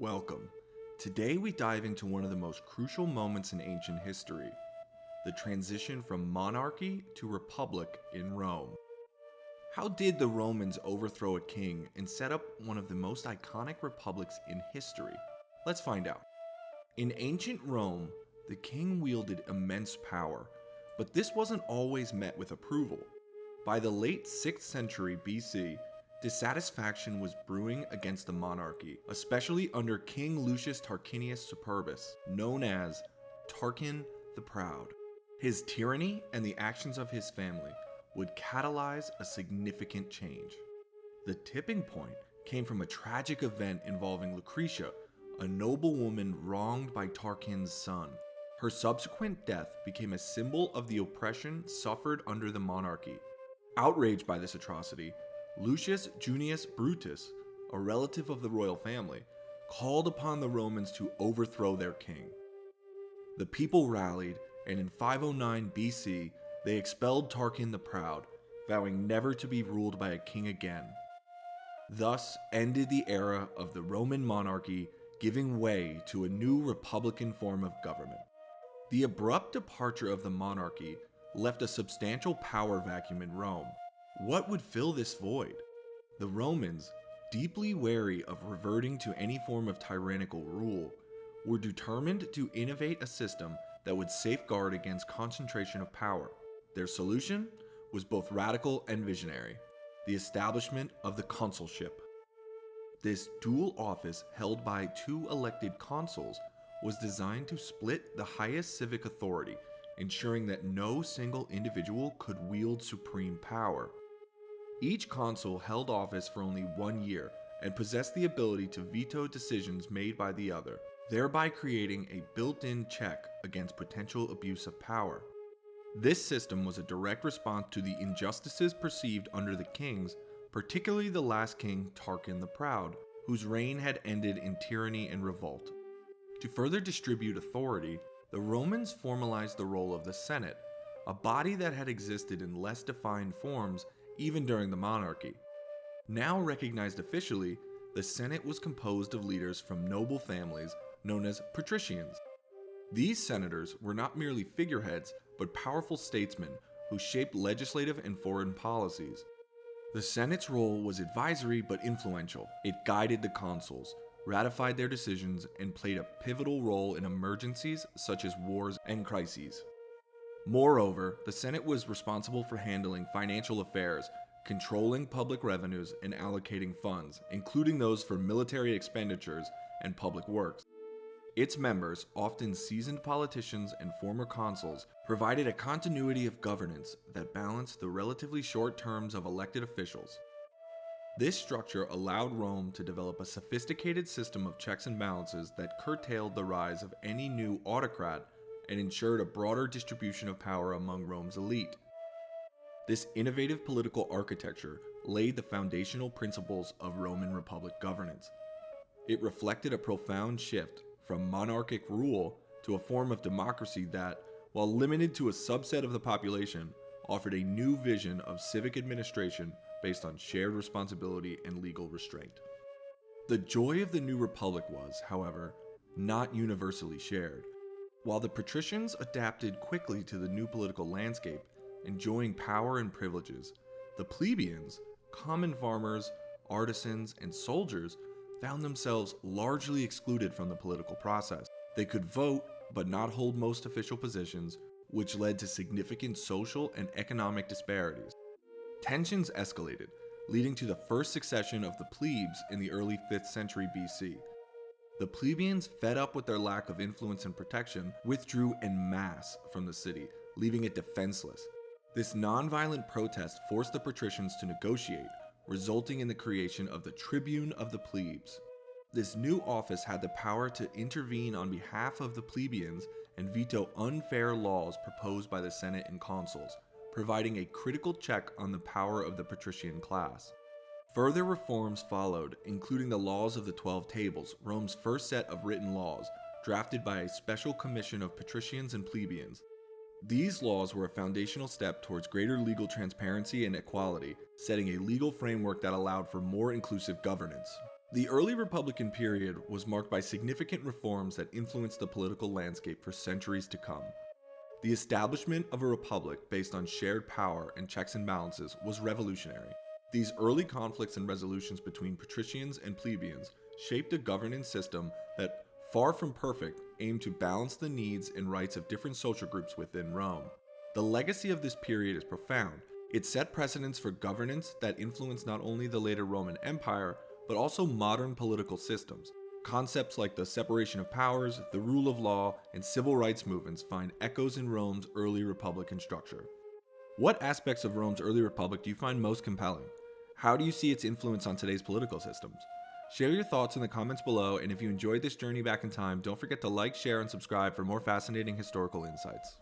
Welcome. Today we dive into one of the most crucial moments in ancient history, the transition from monarchy to republic in Rome. How did the Romans overthrow a king and set up one of the most iconic republics in history? Let's find out. In ancient Rome, the king wielded immense power, but this wasn't always met with approval. By the late 6th century BC, dissatisfaction was brewing against the monarchy, especially under King Lucius Tarquinius Superbus, known as Tarquin the Proud. His tyranny and the actions of his family would catalyze a significant change. The tipping point came from a tragic event involving Lucretia, a noble woman wronged by Tarquin's son. Her subsequent death became a symbol of the oppression suffered under the monarchy. Outraged by this atrocity, Lucius Junius Brutus, a relative of the royal family, called upon the Romans to overthrow their king. The people rallied, and in 509 BC, they expelled Tarquin the Proud, vowing never to be ruled by a king again. Thus ended the era of the Roman monarchy, giving way to a new republican form of government. The abrupt departure of the monarchy left a substantial power vacuum in Rome. What would fill this void? The Romans, deeply wary of reverting to any form of tyrannical rule, were determined to innovate a system that would safeguard against concentration of power. Their solution was both radical and visionary: the establishment of the consulship. This dual office, held by two elected consuls, was designed to split the highest civic authority, ensuring that no single individual could wield supreme power. Each consul held office for only 1 year and possessed the ability to veto decisions made by the other, thereby creating a built-in check against potential abuse of power. This system was a direct response to the injustices perceived under the kings, particularly the last king, Tarquin the Proud, whose reign had ended in tyranny and revolt. To further distribute authority, the Romans formalized the role of the Senate, a body that had existed in less defined forms even during the monarchy. Now recognized officially, the Senate was composed of leaders from noble families known as patricians. These senators were not merely figureheads, but powerful statesmen who shaped legislative and foreign policies. The Senate's role was advisory but influential. It guided the consuls, ratified their decisions, and played a pivotal role in emergencies such as wars and crises. Moreover, the Senate was responsible for handling financial affairs, controlling public revenues, and allocating funds, including those for military expenditures and public works. Its members, often seasoned politicians and former consuls, provided a continuity of governance that balanced the relatively short terms of elected officials. This structure allowed Rome to develop a sophisticated system of checks and balances that curtailed the rise of any new autocrat and ensured a broader distribution of power among Rome's elite. This innovative political architecture laid the foundational principles of Roman Republic governance. It reflected a profound shift from monarchic rule to a form of democracy that, while limited to a subset of the population, offered a new vision of civic administration based on shared responsibility and legal restraint. The joy of the new republic was, however, not universally shared. While the patricians adapted quickly to the new political landscape, enjoying power and privileges, the plebeians, common farmers, artisans, and soldiers, found themselves largely excluded from the political process. They could vote, but not hold most official positions, which led to significant social and economic disparities. Tensions escalated, leading to the first succession of the plebes in the early 5th century BC. The plebeians, fed up with their lack of influence and protection, withdrew en masse from the city, leaving it defenseless. This nonviolent protest forced the patricians to negotiate, resulting in the creation of the Tribune of the Plebes. This new office had the power to intervene on behalf of the plebeians and veto unfair laws proposed by the Senate and consuls, providing a critical check on the power of the patrician class. Further reforms followed, including the laws of the 12 Tables, Rome's first set of written laws, drafted by a special commission of patricians and plebeians. These laws were a foundational step towards greater legal transparency and equality, setting a legal framework that allowed for more inclusive governance. The early Republican period was marked by significant reforms that influenced the political landscape for centuries to come. The establishment of a republic based on shared power and checks and balances was revolutionary. These early conflicts and resolutions between patricians and plebeians shaped a governance system that, far from perfect, aimed to balance the needs and rights of different social groups within Rome. The legacy of this period is profound. It set precedents for governance that influenced not only the later Roman Empire, but also modern political systems. Concepts like the separation of powers, the rule of law, and civil rights movements find echoes in Rome's early republican structure. What aspects of Rome's early republic do you find most compelling? How do you see its influence on today's political systems? Share your thoughts in the comments below, and if you enjoyed this journey back in time, don't forget to like, share, and subscribe for more fascinating historical insights.